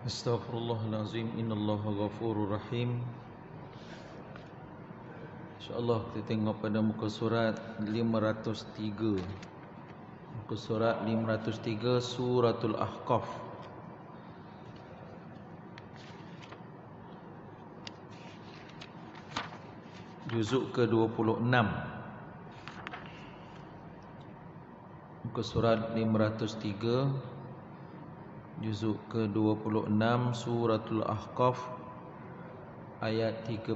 Astaghfirullahalazim. Innallaha ghafurur rahim. InsyaAllah kita tengok pada muka surat 503. Muka surat 503 Suratul Ahqaf. Juzuk ke-26. Muka surat 503 Juzuk ke-26 Suratul Ahqaf, ayat 13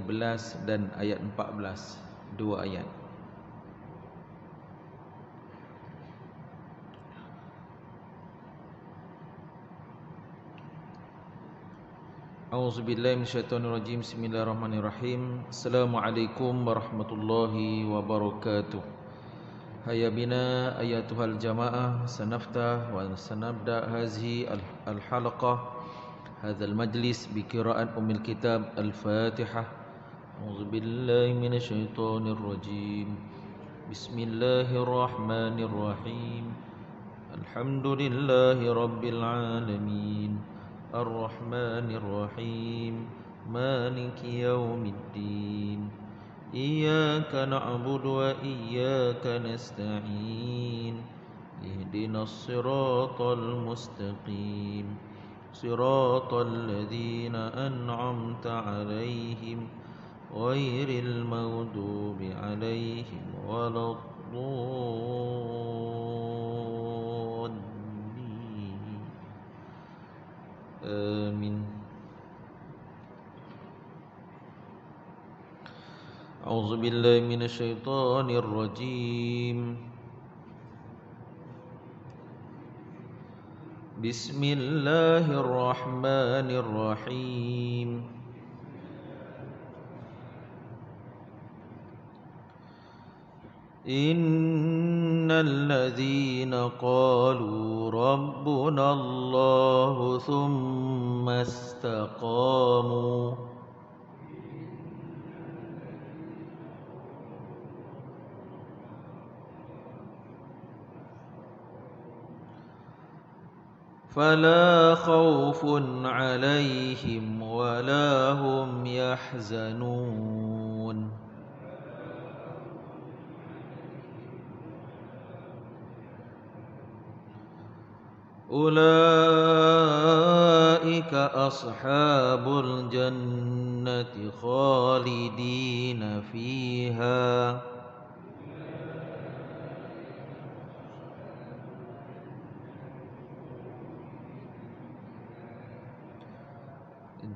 dan ayat 14. Dua ayat. A'udzubillahi minasyaitonirrajim. Bismillahirrahmanirrahim. Assalamualaikum warahmatullahi wabarakatuh. Hayya bina ayatuhal jamaah, sanaftah wa sanabda hazihi al-halaqah, hadzal majlis bi qira'at ummil kitab al-Fatihah. A'udzubillahi minasyaitonir rajim. Bismillahirrahmanirrahim. Alhamdulillahi rabbil alamin. Ar-Rahmanir Rahim. Maliki yaumiddin. Iyyaka na'budu wa iyyaka nasta'in. Ihdinas siratal mustaqim. Siratal ladzina an'amta 'alaihim ghairil maghdubi 'alaihim waladdallin. Amin. A'udzu billahi minasyaitonir rajim. Bismillahirrahmanirrahim. Innal ladzina qalu rabbunallahu tsumma istaqamu فلا خوف عليهم ولا هم يحزنون أولئك أصحاب الجنة خالدين فيها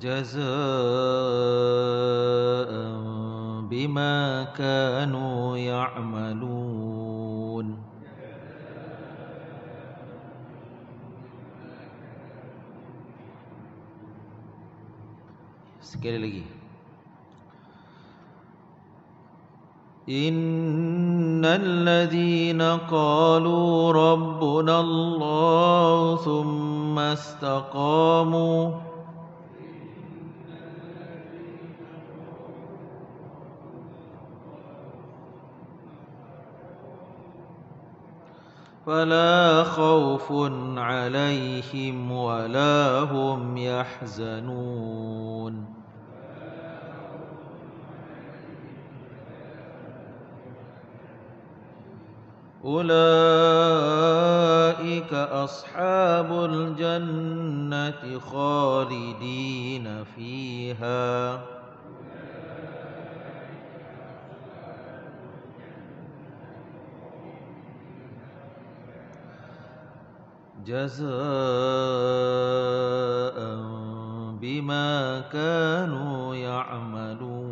جزاء بما كانوا يعملون. Sekali lagi. Innal ladzina qalu rabbuna Allah tsumma istaqamu فلا خوف عليهم ولا هم يحزنون أولئك أصحاب الجنة خالدين فيها جزاء بما كانوا يعملون.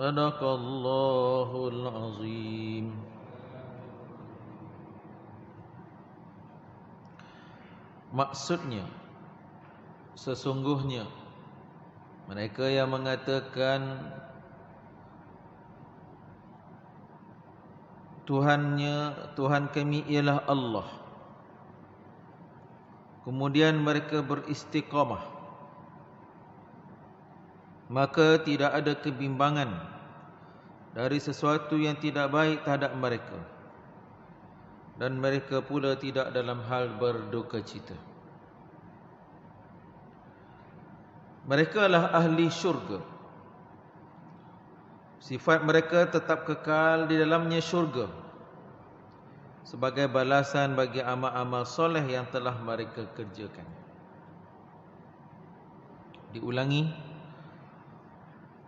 Sadaqallahul azim. Maksudnya, sesungguhnya mereka yang mengatakan Tuhan kami ialah Allah, kemudian mereka beristiqamah, maka tidak ada kebimbangan dari sesuatu yang tidak baik terhadap mereka, dan mereka pula tidak dalam hal berduka cita. Mereka lah ahli syurga. Sifat mereka tetap kekal di dalamnya syurga sebagai balasan bagi amal-amal soleh yang telah mereka kerjakan. Diulangi,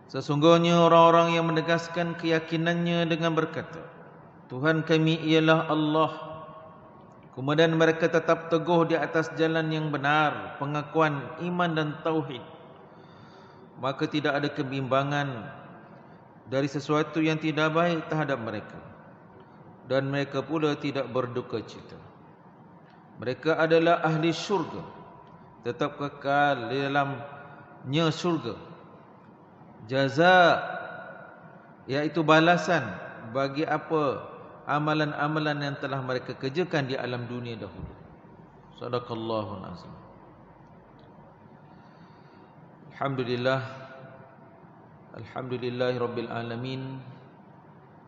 sesungguhnya orang-orang yang menegaskan keyakinannya dengan berkata, Tuhan kami ialah Allah, kemudian mereka tetap teguh di atas jalan yang benar, pengakuan iman dan tauhid, maka tidak ada kebimbangan dari sesuatu yang tidak baik terhadap mereka, dan mereka pula tidak berduka cita. Mereka adalah ahli syurga, tetap kekal di dalamnya syurga. Jaza, iaitu balasan bagi apa amalan-amalan yang telah mereka kerjakan di alam dunia dahulu. Sadaqallahul azim. Alhamdulillahi rabbil alamin.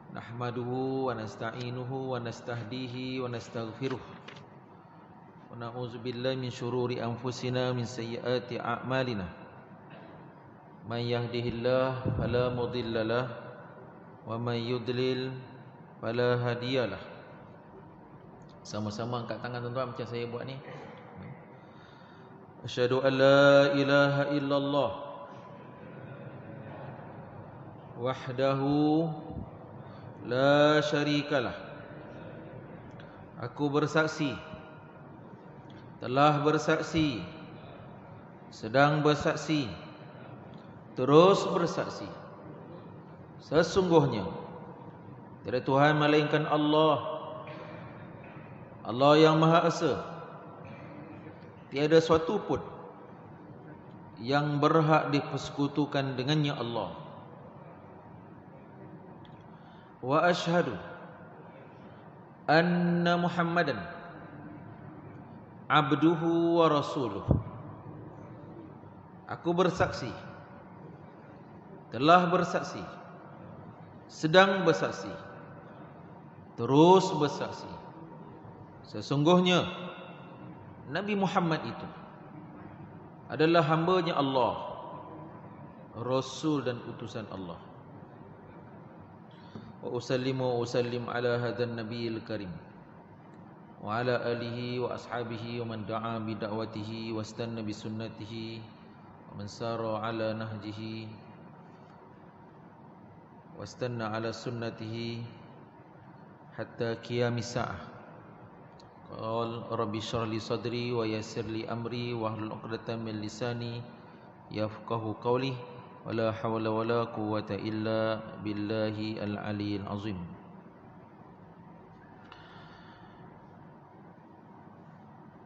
Nahmaduhu wa nasta'inuhu wa nastahdihi wa nastaghfiruh. Wa na'udzu billahi min syururi anfusina min sayyiati a'malina. May yahdihillahu fala mudhillalah wa may yudlil fala hadiyalah. Sama-sama angkat tangan tuan-tuan macam saya buat ni. Asyhadu an la ilaha illallah wahdahu la syarikalah. Aku bersaksi, telah bersaksi, sedang bersaksi, terus bersaksi, sesungguhnya tiada Tuhan melainkan Allah, Allah yang Maha Esa. Tiada suatu pun yang berhak dipersekutukan dengannya Allah. Wa asyhadu anna Muhammadan abduhu wa rasuluh. Aku bersaksi, telah bersaksi, sedang bersaksi, terus bersaksi, sesungguhnya Nabi Muhammad itu adalah hamba-Nya Allah, Rasul dan utusan Allah. Wa usallimu wa usallim ala hadzal nabiyil karim wa ala alihi wa ashabihi wa man da'a bi da'watihi wastanna bi sunnatihi wa man sara ala nahjihi wastanna ala sunnatihi hatta qiyamis saah. Qal rabbi shrah li sadri wa yassir li amri wa hlul 'uqdatam min lisani yafqahu qawli. Wala hawla wala quwwata illa billahi al-aliyyil azim.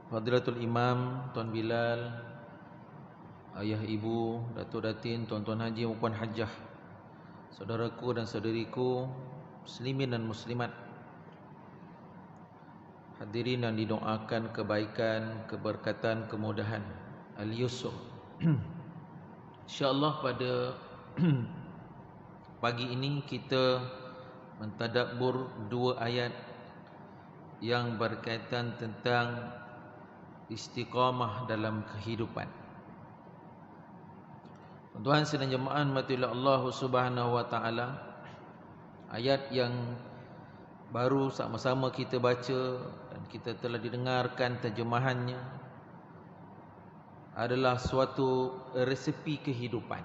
Fadilatul Imam Tuan Bilal, ayah ibu, datuk datin, tuan-tuan haji maupun hajjah, saudaraku dan saudariku muslimin dan muslimat, hadirin yang didoakan kebaikan, keberkatan, kemudahan, al-yusr. InsyaAllah pada pagi ini kita mentadabbur dua ayat yang berkaitan tentang istiqamah dalam kehidupan. Tuan-tuan sedang jemaah matilah Allah Subhanahu wa taala, ayat yang baru sama-sama kita baca dan kita telah didengarkan terjemahannya adalah suatu resepi kehidupan.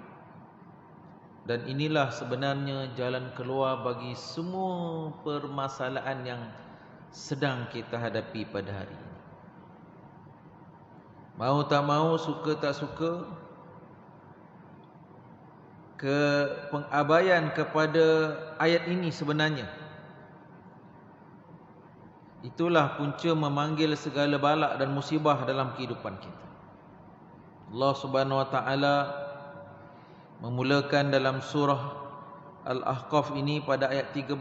Dan inilah sebenarnya jalan keluar bagi semua permasalahan yang sedang kita hadapi pada hari ini. Mau tak mau, suka tak suka, pengabaian kepada ayat ini sebenarnya itulah punca memanggil segala balak dan musibah dalam kehidupan kita. Allah Subhanahu wa taala memulakan dalam surah Al-Ahqaf ini pada ayat 13.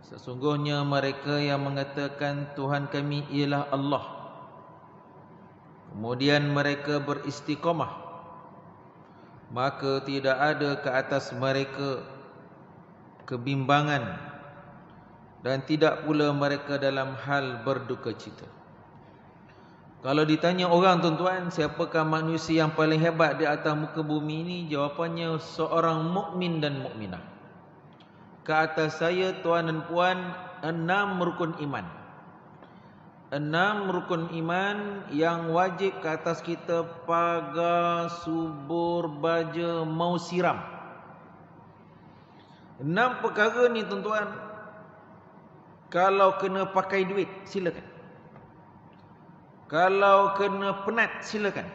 Sesungguhnya mereka yang mengatakan Tuhan kami ialah Allah, kemudian mereka beristiqamah, maka tidak ada ke atas mereka kebimbangan, dan tidak pula mereka dalam hal berduka cita. Kalau ditanya orang, tuan-tuan, siapakah manusia yang paling hebat di atas muka bumi ini? Jawapannya seorang mukmin dan mukminah. Ke atas saya, tuan dan puan, 6 rukun iman. 6 rukun iman yang wajib ke atas kita pagar, subur, baja, mau siram. 6 perkara ni, tuan-tuan, kalau kena pakai duit, silakan. Kalau kena penat, silakan.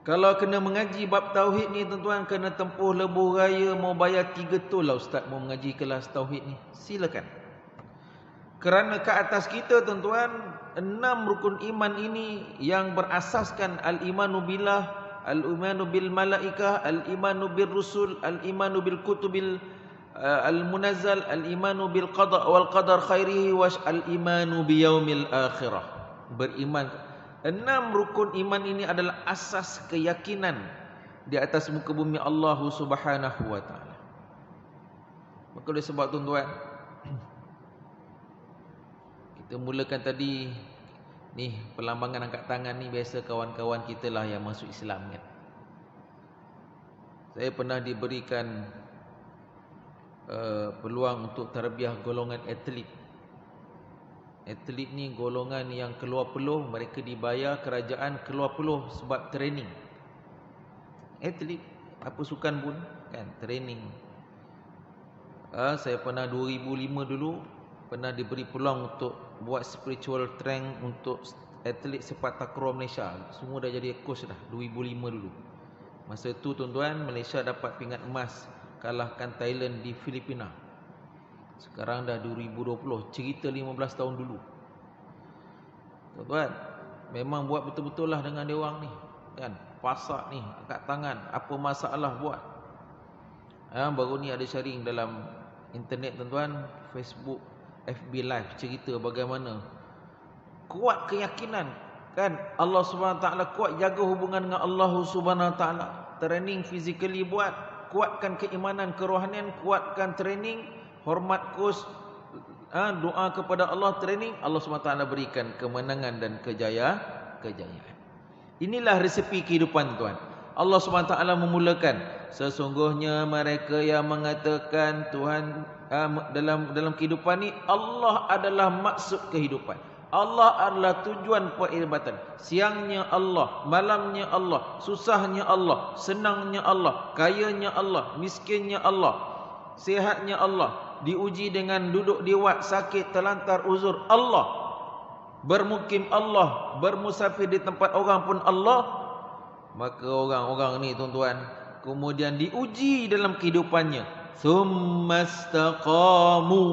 Kalau kena mengaji bab tauhid ni, tuan-tuan, kena tempuh lebuh raya, mau bayar 3 tol lah ustaz mau mengaji kelas tauhid ni, silakan. Kerana ke atas kita, tuan-tuan, 6 rukun iman ini yang berasaskan al-imanu billah, al-imanu bil malaikah, al-imanu bil rusul, al-imanu bil kutubil al-munazzal, al-imanu bil qada wal qadar khairihi wa al-imanu biyaumil akhirah. Beriman. 6 rukun iman ini adalah asas keyakinan di atas muka bumi Allah Subhanahu wa taala. Maka oleh sebab, tuan-tuan, kita mulakan tadi ni perlambangan angkat tangan ni, biasa kawan-kawan kita lah yang masuk Islam kan. Saya pernah diberikan peluang untuk tarbiyah golongan atlet. Atlet ni golongan yang keluar peluh, mereka dibayar kerajaan keluar peluh sebab training. Atlet apa sukan pun kan, training. Saya pernah 2005 dulu pernah diberi peluang untuk buat spiritual training untuk atlet sepak takraw Malaysia. Semua dah jadi coach dah 2005 dulu. Masa tu, tuan-tuan, Malaysia dapat pingat emas, kalahkan Thailand di Filipina. Sekarang dah 2020, cerita 15 tahun dulu. Tuan-tuan, memang buat betul-betul lah dengan dia orang ni kan. Pasak ni, angkat tangan, apa masalah buat. Baru ni ada sharing dalam internet, tuan-tuan, Facebook, FB Live, cerita bagaimana kuat keyakinan kan. Allah Subhanahu Wa Taala kuat, jaga hubungan dengan Allah Subhanahu Wa Taala. Training physically buat, kuatkan keimanan, kerohanian, kuatkan training, hormat coach, doa kepada Allah, training, Allah SWT berikan kemenangan dan kejayaan. Inilah resepi kehidupan, tuan. Allah SWT memulakan, sesungguhnya mereka yang mengatakan Tuhan dalam kehidupan ni, Allah adalah maksud kehidupan, Allah adalah tujuan peribadatan. Siangnya Allah, malamnya Allah, susahnya Allah, senangnya Allah, kayanya Allah, miskinnya Allah, sihatnya Allah, diuji dengan duduk di wad, sakit, terlantar, uzur, Allah, bermukim Allah, bermusafir di tempat orang pun Allah. Maka orang-orang ni, tuan-tuan, kemudian diuji dalam kehidupannya, tsumastaqamu,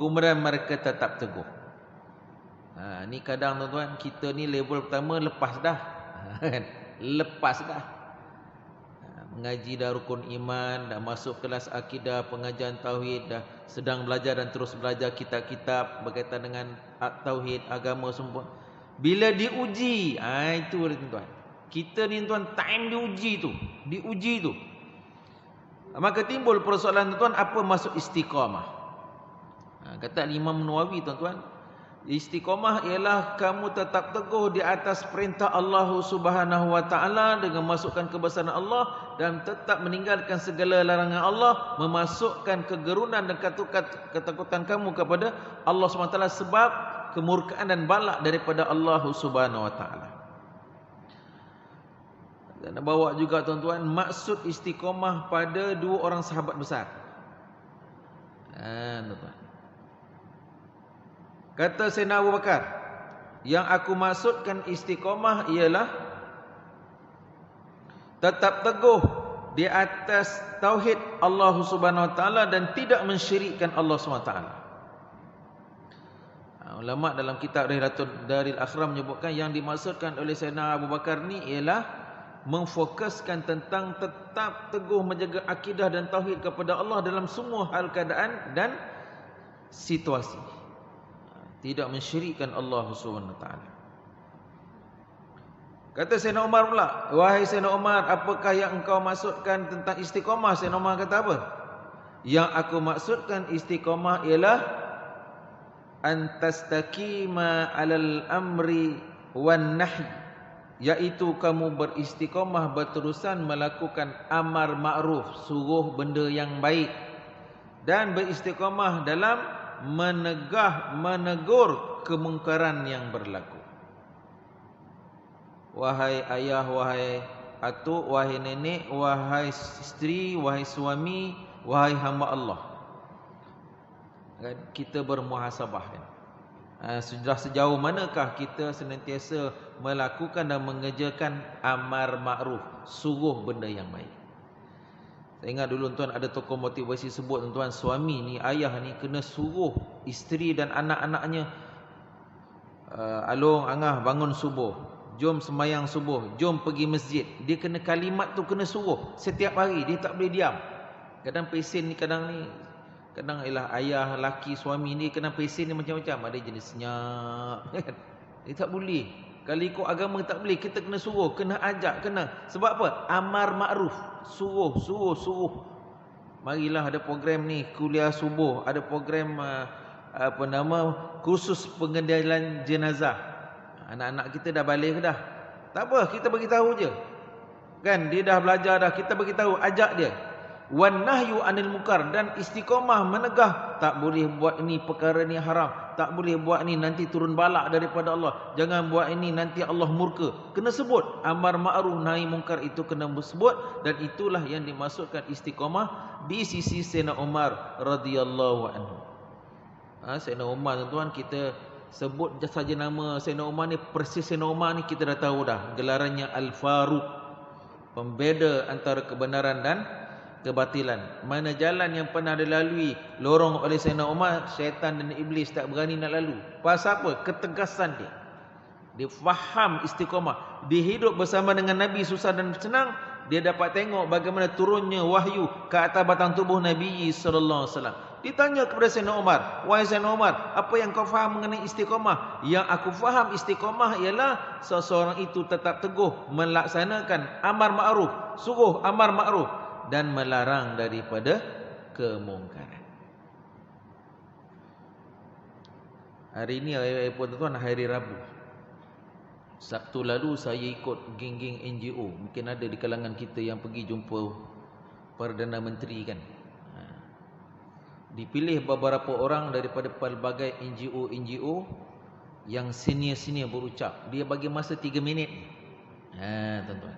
kemudian mereka tetap teguh. Ni kadang, tuan-tuan, kita ni level pertama lepas dah. Lepas dah. Mengaji dah rukun iman, dah masuk kelas akidah, pengajian tauhid, dah sedang belajar dan terus belajar kitab-kitab berkaitan dengan tauhid, agama semua. Bila diuji, itu tuan-tuan. Kita ni, tuan, time diuji tu. Maka timbul persoalan, tuan-tuan, apa maksud istiqamah? Kata Imam Nawawi, tuan-tuan, istiqamah ialah kamu tetap teguh di atas perintah Allah Subhanahu Wa Taala dengan masukkan kebesaran Allah dan tetap meninggalkan segala larangan Allah, memasukkan kegerunan dan ketakutan kamu kepada Allah Subhanahu Wa Taala sebab kemurkaan dan balak daripada Allah Subhanahu Wa Taala. Dan bawa juga, tuan-tuan, maksud istiqamah pada 2 orang sahabat besar. Tuan-tuan, kata Sayyidina Abu Bakar, yang aku maksudkan istiqamah ialah tetap teguh di atas tauhid Allah Subhanahu Wa Taala dan tidak mensyirikkan Allah Subhanahu Wa Taala. Ulama dalam kitab Daril Akhram menyebutkan yang dimaksudkan oleh Sayyidina Abu Bakar ni ialah memfokuskan tentang tetap teguh menjaga akidah dan tauhid kepada Allah dalam semua hal keadaan dan situasi. Tidak mensyirikkan Allah Subhanahu Wa Taala. Kata Sayyidina Umar pula, wahai Sayyidina Umar, apakah yang engkau maksudkan tentang istiqamah? Sayyidina Umar kata apa? Yang aku maksudkan istiqamah ialah antastaqima 'alal amri wan nahi, iaitu kamu beristiqamah berterusan melakukan amar ma'ruf, suruh benda yang baik, dan beristiqamah dalam menegur kemungkaran yang berlaku. Wahai ayah, wahai atuk, wahai nenek, wahai isteri, wahai suami, wahai hamba Allah, kita bermuhasabah kan? Sudah sejauh manakah kita senantiasa melakukan dan mengerjakan amar ma'ruf, suruh benda yang baik. Saya ingat dulu tuan ada tokoh motivasi sebut tuan, suami ni, ayah ni kena suruh isteri dan anak-anaknya, Along angah bangun subuh, jom sembahyang subuh, jom pergi masjid. Dia kena kalimat tu kena suruh setiap hari, dia tak boleh diam. Kadang pesen ni, kadang ialah ayah, laki, suami ni kadang pesen ni macam-macam. Ada jenis senyap kan? Dia tak boleh. Kalau ikut agama tak boleh, kita kena suruh, kena ajak, kena. Sebab apa? Amar ma'ruf, suruh. Marilah ada program ni, kuliah subuh, ada program kursus pengendalian jenazah. Anak-anak kita dah balik ke dah? Tak apa, kita bagi tahu je. Kan dia dah belajar dah, kita bagi tahu, ajak dia. Wan nahyu anil munkar, dan istiqamah menegah, tak boleh buat ini, perkara ni haram, tak boleh buat ni, nanti turun balak daripada Allah, jangan buat ini, nanti Allah murka. Kena sebut amar ma'ruf nahi munkar, itu kena sebut. Dan itulah yang dimaksudkan istiqamah di sisi Sayyidina Umar radhiyallahu anhu. Sayyidina Umar tuan-tuan, kita sebut saja nama Sayyidina Umar ni, persis Sayyidina Umar ni kita dah tahu dah, gelarannya Al-Faruq, pembeda antara kebenaran dan kebatilan. Mana jalan yang pernah dilalui lorong oleh Sayyidina Umar, syaitan dan iblis tak berani nak lalu. Pasal apa? Ketegasan dia. Dia faham istiqamah. Dia hidup bersama dengan Nabi susah dan senang. Dia dapat tengok bagaimana turunnya wahyu ke atas batang tubuh Nabi sallallahu alaihi wasallam. Ditanya kepada Sayyidina Umar, wahai Sayyidina Umar, apa yang kau faham mengenai istiqamah? Yang aku faham istiqamah ialah seseorang itu tetap teguh melaksanakan amar ma'ruf, suruh amar ma'ruf, dan melarang daripada kemungkaran. Hari ini tuan-tuan, hari Rabu. Sabtu lalu saya ikut geng-geng NGO. Mungkin ada di kalangan kita yang pergi jumpa Perdana Menteri kan. Dipilih beberapa orang daripada pelbagai NGO yang senior-senior berucap. Dia bagi masa 3 minit. Tuan-tuan,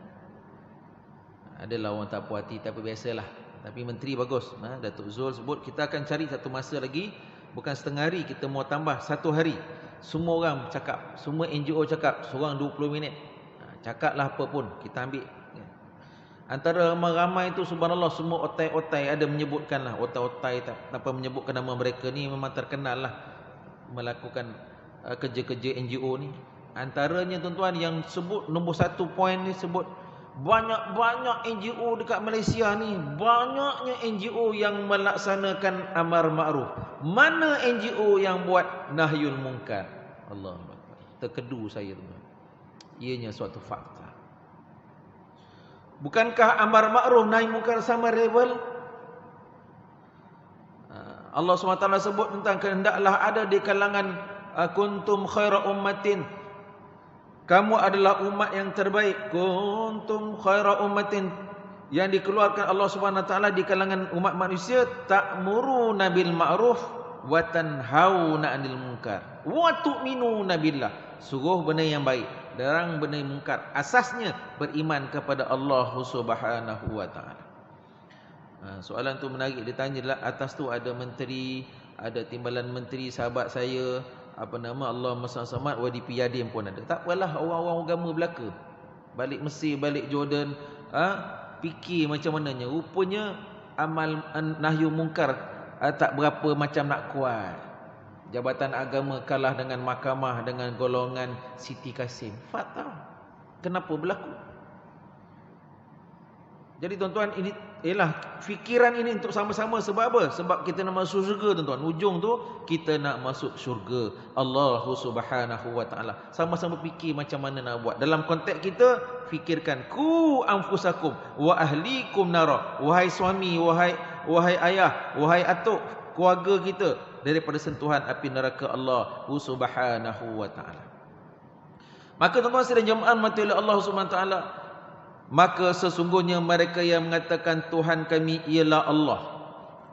adalah orang tak puas hati, tapi biasalah. Tapi menteri bagus. Datuk Zul sebut, kita akan cari satu masa lagi, bukan setengah hari, kita mau tambah 1 hari. Semua orang cakap, semua NGO cakap, seorang 20 minit. Cakaplah apa pun, kita ambil. Antara ramai itu, subhanallah, semua otai-otai ada menyebutkan lah. Otai-otai tanpa menyebutkan nama mereka ni memang terkenal lah melakukan kerja-kerja NGO ni. Antaranya tuan-tuan yang sebut nombor 1 poin ni, sebut banyak-banyak NGO dekat Malaysia ni, banyaknya NGO yang melaksanakan amar ma'ruf. Mana NGO yang buat nahyul munkar? Allahu Akbar. Terkedu saya tuan. Ianya suatu fakta. Bukankah amar ma'ruf nahi munkar sama level? Allah SWT sebut tentang hendaklah ada di kalangan kuntum khaira ummatin, kamu adalah umat yang terbaik. Kuntum khaira ummatin, yang dikeluarkan Allah Subhanahu wa taala di kalangan umat manusia, ta'muruna bil ma'ruf wa tanhauna 'anil munkar wa tu'minuna billah. Suruh benda yang baik, larang benda yang munkar. Asasnya beriman kepada Allah Subhanahu wa taala. Soalan tu menarik, dia tanya lah, atas tu ada menteri, ada timbalan menteri, sahabat saya Allah Samad Wadi Yadim pun ada. Tak apalah, orang-orang agama belaka, balik Mesir, balik Jordan, fikir macam mananya. Rupanya amal nahyu munkar tak berapa macam nak kuat. Jabatan agama kalah dengan mahkamah, dengan golongan Siti Kasim. Fatal. Kenapa berlaku? Jadi tuan-tuan, ini ialah fikiran ini untuk sama-sama. Sebab apa? Sebab kita nak masuk syurga tuan-tuan. Ujung tu kita nak masuk syurga Allah Subhanahu wa taala. Sama-sama fikir macam mana nak buat. Dalam konteks kita, fikirkan ku anfusakum wa ahlikum nara. Wahai suami, wahai wahai ayah, wahai atuk, keluarga kita daripada sentuhan api neraka Allah Subhanahu wa taala. Maka tuan-tuan sidang jemaah mati oleh Allah Subhanahu wa taala, maka sesungguhnya mereka yang mengatakan Tuhan kami ialah Allah.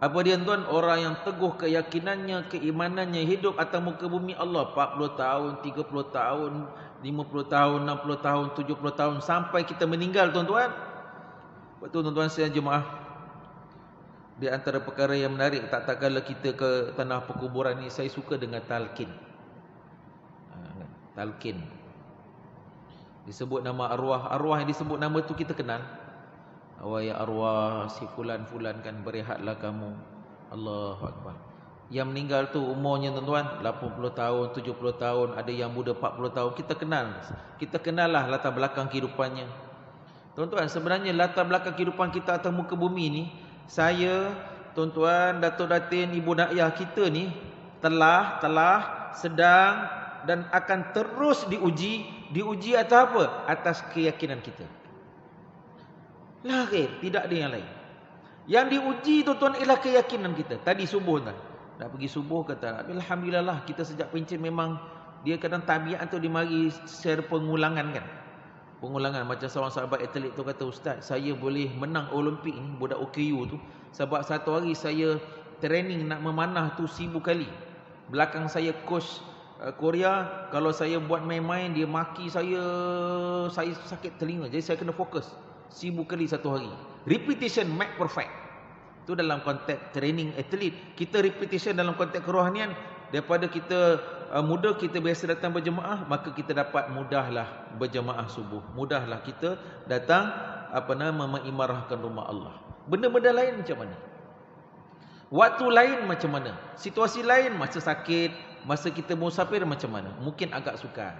Apa dia tuan? Orang yang teguh keyakinannya, keimanannya, hidup atas muka bumi Allah 40 tahun, 30 tahun, 50 tahun, 60 tahun, 70 tahun sampai kita meninggal tuan-tuan. Betul tuan-tuan sidang jemaah. Di antara perkara yang menarik, tak kala kita ke tanah perkuburan ni, saya suka dengan talqin. Talqin. Disebut nama arwah. Arwah yang disebut nama tu kita kenal. Wahai arwah si fulan-fulan kan, berehatlah kamu. Allahu Akbar. Yang meninggal tu umurnya tuan-tuan 80 tahun, 70 tahun, ada yang muda 40 tahun. Kita kenal. Kita kenal lah latar belakang kehidupannya. Tuan-tuan, sebenarnya latar belakang kehidupan kita atas muka bumi ni, saya, tuan-tuan, Datuk Datin, Ibu dan Ayah kita ni telah, sedang dan akan terus diuji. Diuji atas apa? Atas keyakinan kita. Lahir, tidak ada yang lain. Yang diuji tuan-tuan ialah keyakinan kita. Tadi subuh tuan, nak pergi subuh kata, alhamdulillah kita sejak pencet memang dia kadang tabiat tu dimari secara pengulangan kan. Pengulangan macam seorang sahabat atlet tu kata, ustaz, saya boleh menang Olimpik ni, budak OKU tu, sebab satu hari saya training nak memanah tu 1000 kali. Belakang saya coach Korea, kalau saya buat main-main dia maki saya sakit telinga. Jadi saya kena fokus 1000 kali satu hari. Repetition make perfect. Itu dalam konteks training atlet. Kita repetition dalam konteks kerohanian. Daripada kita muda kita biasa datang berjemaah, maka kita dapat mudahlah berjemaah subuh. Mudahlah kita datang mengimarahkan rumah Allah. Benda-benda lain macam mana? Waktu lain macam mana? Situasi lain, masa sakit, masa kita musafir macam mana? Mungkin agak sukar.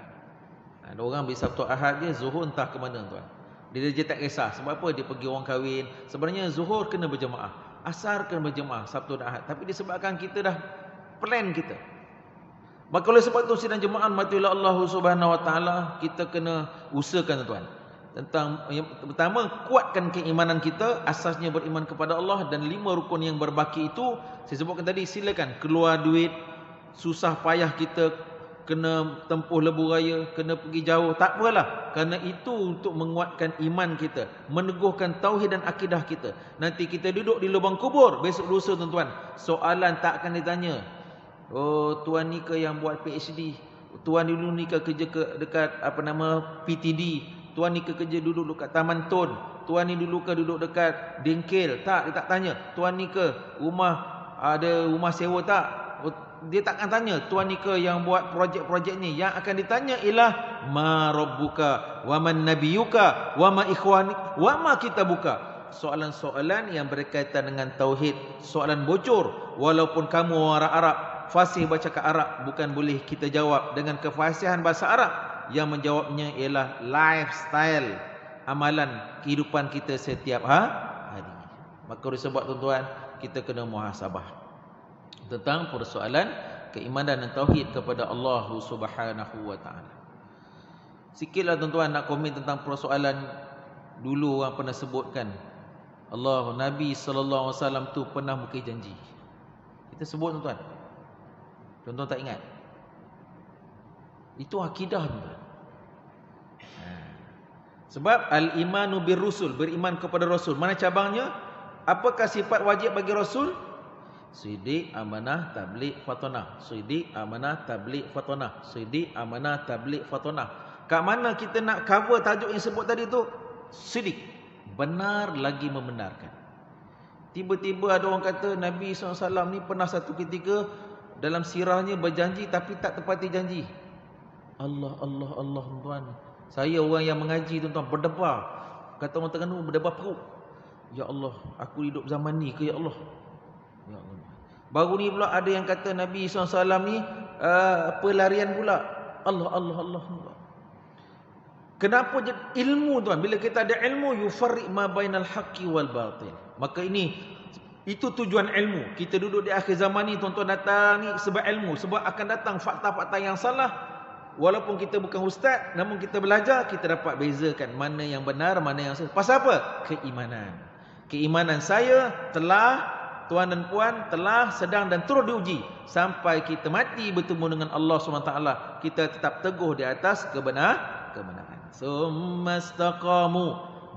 Ada orang bila Sabtu Ahad je, Zuhur entah ke mana tuan. Dia tak kisah. Sebab apa? Dia pergi orang kahwin. Sebenarnya Zuhur kena berjemaah, Asar kena berjemaah, Sabtu dan Ahad. Tapi disebabkan kita dah plan kita. Maka oleh sebab itu sidang jemaah mati oleh Allah Subhanahu wa taala, kita kena usahakan tuan. Tentang yang pertama, kuatkan keimanan kita, asasnya beriman kepada Allah, dan 5 rukun yang berbaki itu saya sebutkan tadi. Silakan keluar duit, susah payah kita kena tempuh lebuh raya, kena pergi jauh, tak apalah, kerana itu untuk menguatkan iman kita, meneguhkan tauhid dan akidah kita. Nanti kita duduk di lubang kubur besok lusa tuan-tuan, soalan tak akan ditanya, oh tuan ni ke yang buat PhD, tuan dulu ni ke kerja dekat PTD, tuan ni ke kerja duduk dekat Taman Tun, tuan ni dulu ke duduk dekat Dengkel. Tak, dia tak tanya. Tuan ni ke ada rumah sewa tak? Dia tak akan tanya. Tuan ni ke yang buat projek-projek ni? Yang akan ditanya ialah ma rabbuka wa man nabiyuka wa ma ikhwanik wa ma kitabuka. Soalan-soalan yang berkaitan dengan tauhid, soalan bocor. Walaupun kamu orang Arab, fasih bercakap Arab, bukan boleh kita jawab dengan kefasihan bahasa Arab. Yang menjawabnya ialah lifestyle, amalan kehidupan kita setiap hari. Maka disebab tuan-tuan, kita kena muhasabah tentang persoalan keimanan dan tauhid kepada Allah Subhanahu wa taala. Sikitlah tuan-tuan nak komen tentang persoalan dulu orang pernah sebutkan, Allah Nabi sallallahu alaihi wasallam tu pernah mukir janji. Kita sebut tuan-tuan. Tuan-tuan tak ingat? Itu akidah tuan-tuan. Sebab al-imanu bir-rusul, beriman kepada rasul. Mana cabangnya? Apakah sifat wajib bagi rasul? Siddiq, amanah, tabligh, fatonah. Siddiq, amanah, tabligh, fatonah. Siddiq, amanah, tabligh, fatonah. Kat mana kita nak cover tajuk yang sebut tadi tu? Siddiq, benar lagi membenarkan. Tiba-tiba ada orang kata Nabi SAW ni pernah satu ketika dalam sirahnya berjanji tapi tak tepati janji. Allah tuan. Saya orang yang mengaji tuan-tuan, berdebar. Kata orang Terengganu, berdebar perut. Ya Allah, aku hidup zaman ni ke ya Allah? Ya Allah. Baru ni pula ada yang kata Nabi SAW ni pelarian pula. Allah. Kenapa ilmu tuan? Bila kita ada ilmu, yufarriq ma bainal haqqi wal batil. Maka itu tujuan ilmu. Kita duduk di akhir zaman ni tuan-tuan datang ni sebab ilmu, sebab akan datang fakta-fakta yang salah. Walaupun kita bukan ustaz, namun kita belajar, kita dapat bezakan mana yang benar, mana yang salah. Pasal apa? Keimanan. Keimanan saya telah tuan dan puan, telah, sedang dan terus diuji sampai kita mati bertemu dengan Allah SWT. Kita tetap teguh di atas kebenaran. Summastaqamu,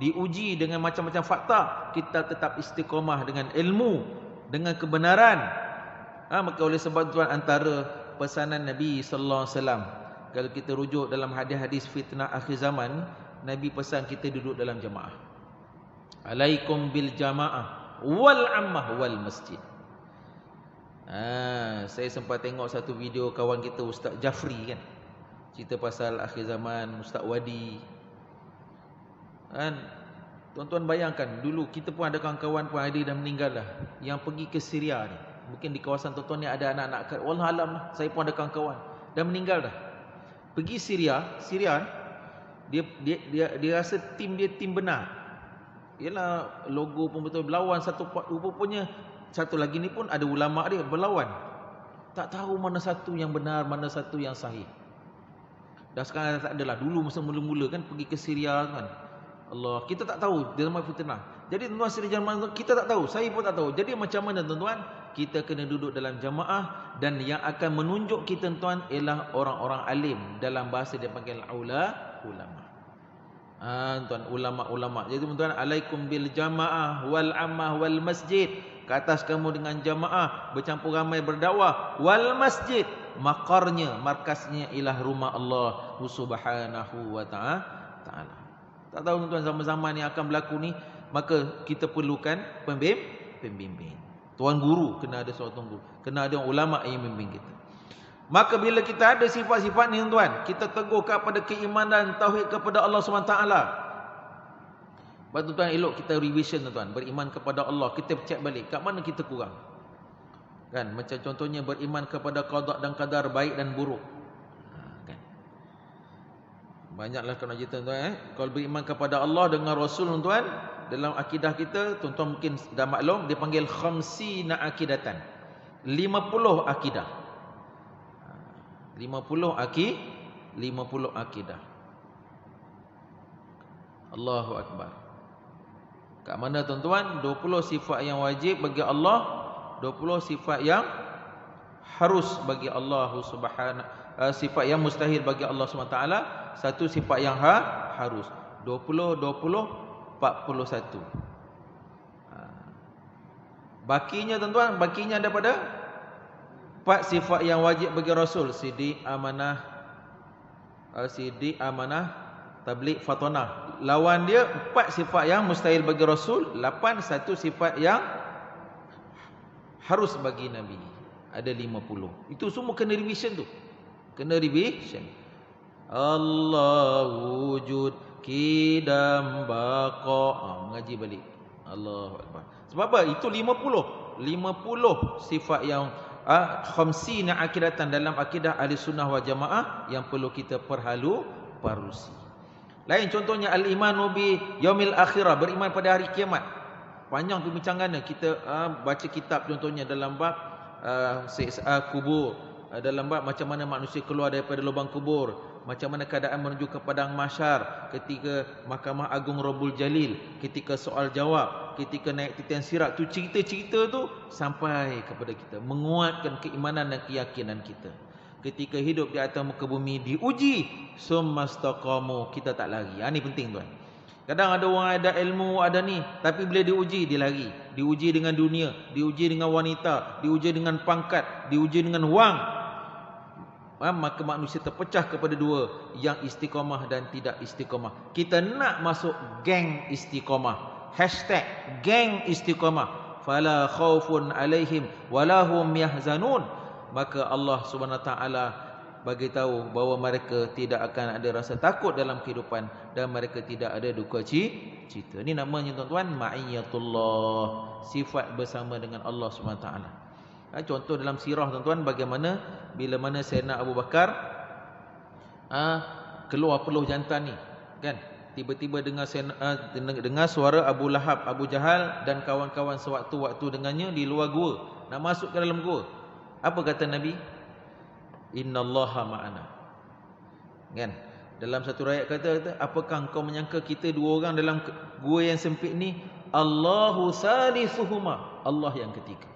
diuji dengan macam-macam fakta, kita tetap istiqamah dengan ilmu, dengan kebenaran. Maka oleh sebab tuan, antara pesanan Nabi sallallahu alaihi wasallam, kalau kita rujuk dalam hadis-hadis fitnah akhir zaman, Nabi pesan kita duduk dalam jamaah. Alaikum bil jamaah wal ammah wal masjid. Saya sempat tengok satu video kawan kita Ustaz Jafri kan, cerita pasal akhir zaman, Ustaz Wadi kan. Tuan-tuan bayangkan, dulu kita pun ada kawan-kawan pun ada dah meninggal dah, yang pergi ke Syria ni. Mungkin di kawasan tuan-tuan ni ada anak-anak, wallah alam lah, saya pun ada kawan-kawan dah meninggal dah. Pergi Syria dia rasa tim dia tim benar. Yalah, logo pun betul berlawan satu, rupanya satu lagi ni pun ada ulama dia berlawan. Tak tahu mana satu yang benar, mana satu yang sahih. Dah sekarang tak adalah. Dulu masa mula-mula kan pergi ke Syria kan, Allah, kita tak tahu dia zaman fitnah. Jadi tuan-tuan Syria zaman kita tak tahu, saya pun tak tahu. Jadi macam mana tuan-tuan? Kita kena duduk dalam jamaah, dan yang akan menunjuk kita tuan ialah orang-orang alim. Dalam bahasa dia panggil ulama. Tuan, ulama-ulama. Jadi tuan-tuan, alaikum bil jamaah wal ammah wal masjid. Ke atas kamu dengan jamaah, bercampur ramai berdakwah, wal masjid, makarnya, markasnya ialah rumah Allah Subhanahu wa ta'ala. Tak tahu tuan-tuan, zaman-zaman yang akan berlaku ni, maka kita perlukan pembimbing. Tuan guru, kena ada seorang tuan guru, kena ada ulama yang membimbing kita. Maka bila kita ada sifat-sifat ni tuan, kita teguh kepada keimanan tauhid kepada Allah SWT. Lepas tu tuan, elok kita revision tuan, beriman kepada Allah, kita cek balik kat mana kita kurang. Kan, macam contohnya beriman kepada qada dan qadar, baik dan buruk. Kan. Banyaklah kena cerita tuan. Kalau beriman kepada Allah dengan Rasul tuan, dalam akidah kita, tuan-tuan mungkin dah maklum, dia panggil khamsina akidatan. 50 akidah. 50 akidah. Allahu Akbar. Kat mana tuan-tuan? 20 sifat yang wajib bagi Allah, 20 sifat yang harus bagi Allah Subhanahu, sifat yang mustahil bagi Allah SWT, satu sifat yang harus. 20 41. Bakinya tuan-tuan, bakinya daripada 4 sifat yang wajib bagi Rasul. Siddiq, amanah, tabligh, fatonah. Lawan dia 4 sifat yang mustahil bagi Rasul, 8 satu sifat yang harus bagi Nabi. Ada 50. Itu semua kena revision tu. Kena revision. Allah wujud, kidam, baqa, mengaji balik. Allahu Akbar. Sebab apa? Itu 50 sifat yang khamsina akidatan dalam akidah ahli sunnah wal jamaah yang perlu kita perhalusi. Lain contohnya al-imanu bi yaumil akhirah, beriman pada hari kiamat. Panjang perbincangannya. Kita baca kitab contohnya dalam bab siksa kubur, dalam bab macam mana manusia keluar daripada lubang kubur, macam mana keadaan menuju ke padang mahsyar, ketika Mahkamah Agung Rabbul Jalil, ketika soal jawab, ketika naik titian sirat. Tu cerita-cerita tu sampai kepada kita, menguatkan keimanan dan keyakinan kita. Ketika hidup di atas muka bumi diuji, summastaqamu, kita tak lari. Ini penting tuan. Kadang ada orang ada ilmu, ada ni, tapi bila diuji dia lari. Diuji dengan dunia, diuji dengan wanita, diuji dengan pangkat, diuji dengan wang. Maka manusia terpecah kepada dua, yang istiqamah dan tidak istiqamah. Kita nak masuk geng istiqamah. #geng istiqamah. Fala khaufun alaihim walahum yahzanun. Maka Allah Subhanahu Wa Taala bagi tahu bahawa mereka tidak akan ada rasa takut dalam kehidupan, dan mereka tidak ada duka cita. Ini namanya tuan-tuan ma'iyatullah, sifat bersama dengan Allah Subhanahu Wa Taala. Contoh dalam sirah tuan-tuan, bagaimana bila mana Sayyidina Abu Bakar keluar peluh jantan ni kan, tiba-tiba dengar suara Abu Lahab, Abu Jahal dan kawan-kawan sewaktu-waktu dengannya di luar gua, nak masuk ke dalam gua. Apa kata Nabi? Innallaha ma'ana. Kan? Dalam satu ayat kata, apakah engkau menyangka kita dua orang dalam gua yang sempit ni, Allahu salisuhuma, Allah yang ketiga.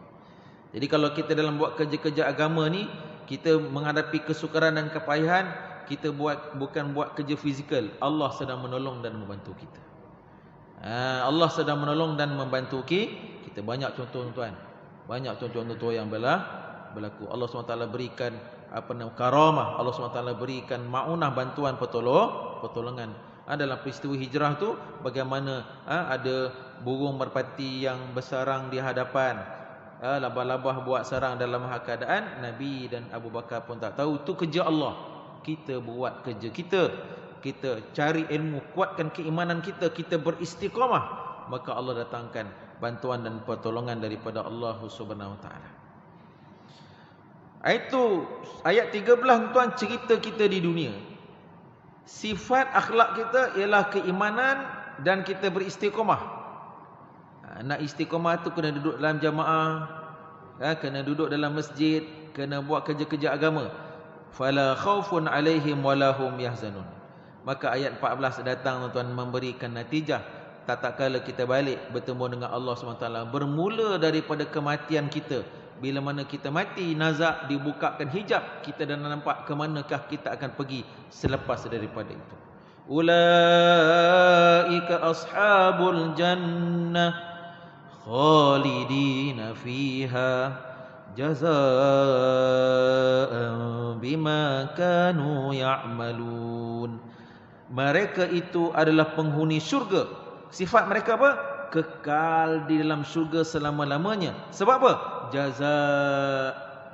Jadi kalau kita dalam buat kerja-kerja agama ni, kita menghadapi kesukaran dan kepayahan, kita bukan buat kerja fizikal, Allah sedang menolong dan membantu kita. Allah sedang menolong dan membantu kita. Banyak contoh tuan, banyak contoh-contoh yang berlaku. Allah SWT berikan karamah, Allah SWT berikan maunah, bantuan, pertolongan. Dalam peristiwa hijrah tu, bagaimana ada burung merpati yang bersarang di hadapan, labah-labah buat sarang dalam keadaan Nabi dan Abu Bakar pun tak tahu. Itu kerja Allah. Kita buat kerja kita, kita cari ilmu, kuatkan keimanan kita, kita beristiqamah, maka Allah datangkan bantuan dan pertolongan daripada Allah Subhanahu Wa Taala. Itu ayat 13 tuan, cerita kita di dunia. Sifat akhlak kita ialah keimanan dan kita beristiqamah. Nak istiqamah tu kena duduk dalam jamaah, kena duduk dalam masjid, kena buat kerja-kerja agama. Fala khaufun alaihim walahum yahzanun. Maka ayat 14 datang tuan, memberikan natijah. Tatkala kita balik bertemu dengan Allah SWT, bermula daripada kematian kita. Bila mana kita mati, nazak, dibukakan hijab, kita dah nampak ke manakah kita akan pergi selepas daripada itu. Ulaika ashabul jannah khalidina fiha jazaa'an bima kanu ya'malun. Mereka itu adalah penghuni syurga. Sifat mereka apa? Kekal di dalam syurga selama-lamanya. Sebab apa? Jaza.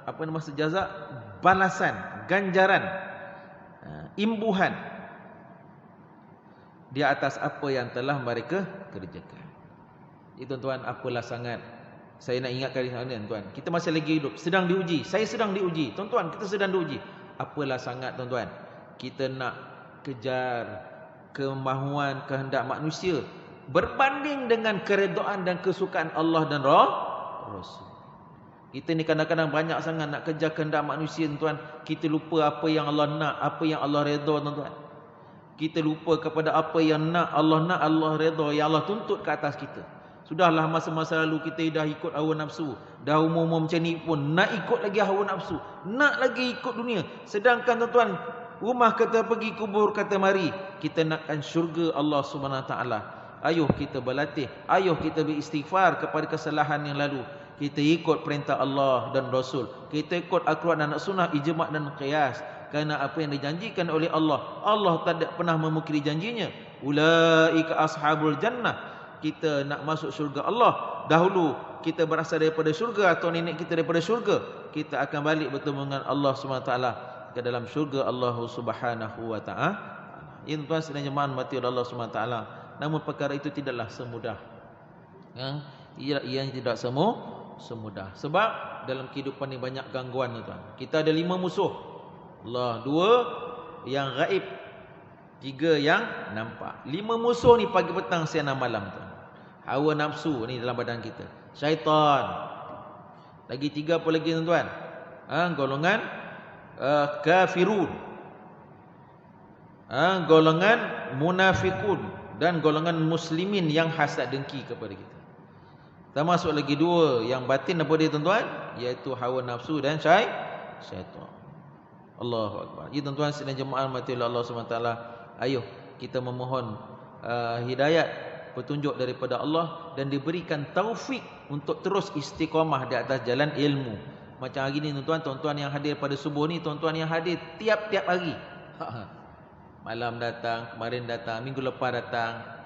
Apa nama maksud jaza? Balasan, ganjaran, imbuhan di atas apa yang telah mereka kerjakan. Itu tuan, apalah sangat saya nak ingatkan di sana tuan. Kita masih lagi hidup, sedang diuji. Saya sedang diuji. Tuan-tuan, kita sedang diuji. Apalah sangat tuan-tuan kita nak kejar kemahuan, kehendak manusia berbanding dengan keredaan dan kesukaan Allah dan Rasul. Kita ni kadang-kadang banyak sangat nak kejar kehendak manusia tuan. Kita lupa apa yang Allah nak, apa yang Allah redha tuan-tuan. Kita lupa kepada apa yang Allah redha, yang Allah tuntut ke atas kita. Sudahlah masa-masa lalu kita dah ikut hawa nafsu. Dah umur-umur macam ni pun nak ikut lagi hawa nafsu, nak lagi ikut dunia. Sedangkan tuan-tuan, rumah kata pergi, kubur kata mari. Kita nakkan syurga Allah Subhanahu Wa Taala. Ayuh kita berlatih, ayuh kita beristighfar kepada kesalahan yang lalu. Kita ikut perintah Allah dan Rasul. Kita ikut Al-Quran dan Sunnah, ijma' dan qiyas. Kerana apa yang dijanjikan oleh Allah, Allah tak pernah memungkiri janjinya. Ulaika ashabul jannah. Kita nak masuk syurga Allah. Dahulu kita berasal daripada syurga, atau nenek kita daripada syurga, kita akan balik bertemu dengan Allah SWT ke dalam syurga Allah Subhanahu Wa Taala. Ini tuan sedang jemaah mati oleh Allah SWT. Namun perkara itu tidaklah semudah. Ia tidak semudah. Sebab dalam kehidupan ini banyak gangguan tuan. Kita ada 5 musuh. Allah, 2 yang gaib, 3 yang nampak. 5 musuh ni pagi petang siang dan malam tuan. Hawa nafsu ni dalam badan kita. Syaitan. Lagi 3 apa lagi tuan? Golongan kafirun. Golongan munafikun dan golongan muslimin yang hasad dengki kepada kita. Termasuk lagi 2 yang batin apa dia tuan-tuan? Iaitu hawa nafsu dan syaitan. Allahu Akbar. Ya tuan-tuan sedang jemaah mati oleh Allah SWT. Ayuh kita memohon hidayat, petunjuk daripada Allah, dan diberikan taufik untuk terus istiqamah di atas jalan ilmu. Macam hari ni tuan-tuan yang hadir pada subuh ni, tuan-tuan yang hadir tiap-tiap hari. Malam datang, kemarin datang, minggu lepas datang.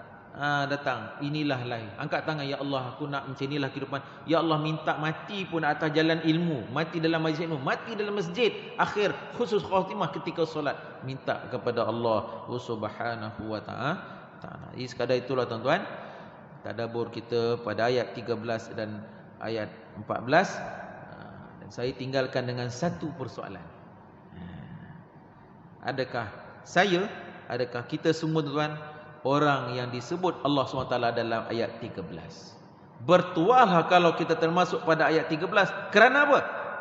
Datang, inilah lain. Angkat tangan, ya Allah, aku nak macam inilah kehidupan. Ya Allah, minta mati pun atas jalan ilmu, mati dalam majlis ilmu, mati dalam masjid, akhir khusus khatimah ketika solat. Minta kepada Allah Subhanahu Wa Taala. Jadi sekadar itulah tuan-tuan tadabbur kita pada ayat 13 dan ayat 14. Dan saya tinggalkan dengan satu persoalan. Adakah kita semua tuan-tuan orang yang disebut Allah SWT dalam ayat 13? Bertuahlah kalau kita termasuk pada ayat 13. Kerana apa?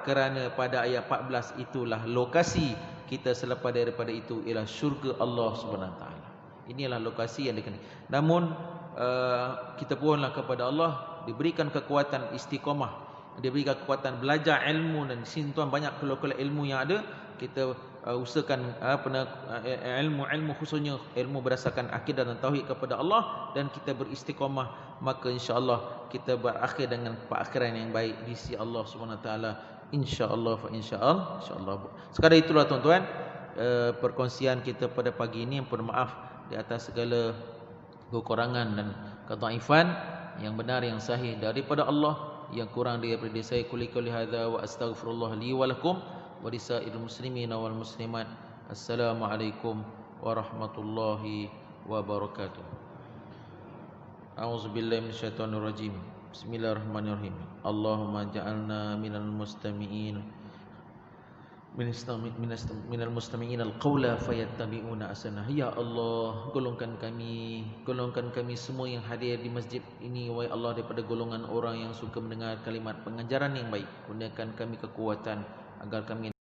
Kerana pada ayat 14 itulah lokasi kita selepas daripada itu ialah syurga Allah SWT. Inilah lokasi yang dikenal. Namun kita pohonlah kepada Allah diberikan kekuatan istiqamah, diberikan kekuatan belajar ilmu. Dan di sini tuan banyak keluar-keluar ilmu yang ada. Kita usahakan ilmu khususnya ilmu berdasarkan akidah dan tauhid kepada Allah, dan kita beristiqamah, maka insya-Allah kita berakhir dengan perakhiran yang baik di sisi Allah Subhanahu Wa Taala, insya-Allah insya-Allah. Sekadar itulah tuan-tuan perkongsian kita pada pagi ini. Mohon maaf di atas segala kekurangan dan kedhaifan. Yang benar yang sahih daripada Allah, yang kurang daripada saya. Qul hadza wa astaghfirullah li wa lakum wa lisairil muslimin wal muslimat. Assalamualaikum warahmatullahi wabarakatuh. A'udzubillahi minasyaitonir rajim. Bismillahirrahmanirrahim. Allahumma ja'alna minal mustami'in minal mustami'in al-qawla fayattabi'una ahsanah. Ya Allah, golongkan kami semua yang hadir di masjid ini, wahai Allah, daripada golongan orang yang suka mendengar kalimat pengajaran yang baik. Kurniakan kami kekuatan agar kami